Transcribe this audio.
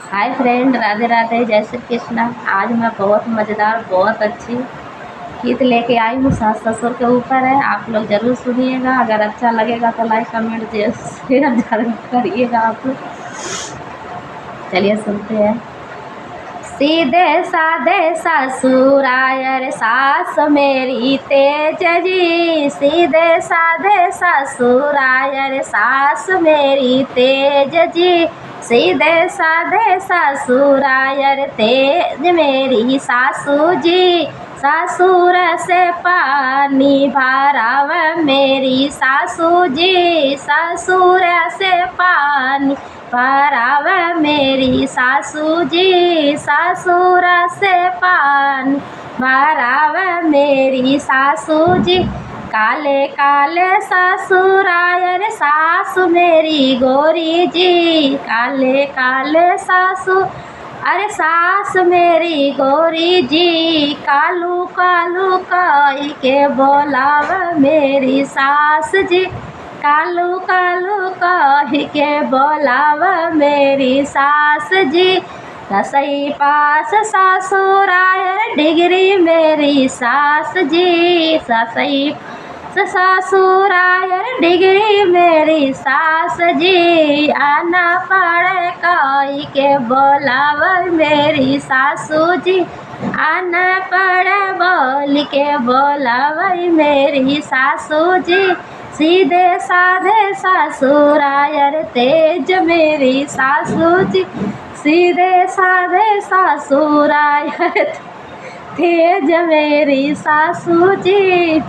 Hi friend, Radhe Radhe, जय श्री कृष्णा। आज मैं बहुत मज़ेदार, बहुत अच्छी गीत लेके आई हूँ। सास ससुर के ऊपर है। आप लोग ज़रूर सुनिएगा। अगर अच्छा लगेगा तो लाइक कमेंट शेयर ज़रूर करिएगा आप लोग। चलिए सुनते हैं। सीधे साधे ससुरायर सास मेरी तेज जी, सीधे साधे ससुरायर सास मेरी तेज जी, सीधे साधे ससुरायर तेज मेरी सासू जी, ससुर से पानी भराव मेरी सासू जी, ससुर से पानी भराव मेरी सासू जी, ससुर से पानी भराव मेरी सासू जी। काले काले ससुरायर सासु मेरी गोरी जी, काले काले सासु अरे सास मेरी गोरी जी, कालू कालू कही के बोलाव मेरी सास जी, कालू कालू कही के बोलाव मेरी सास जी। रसई पास ससुरायर डिग्री मेरी सास जी, ससई ससुरायर डिग्री मेरी सास जी, आना पड़े कही के बोलाव मेरी सासू जी, आना पड़े बोल के बोलाव मेरी सासू जी। सीधे साधे ससुरायर तेज मेरी सासू जी, सीधे साधे ससुरायर तेज मेरी सासू जी।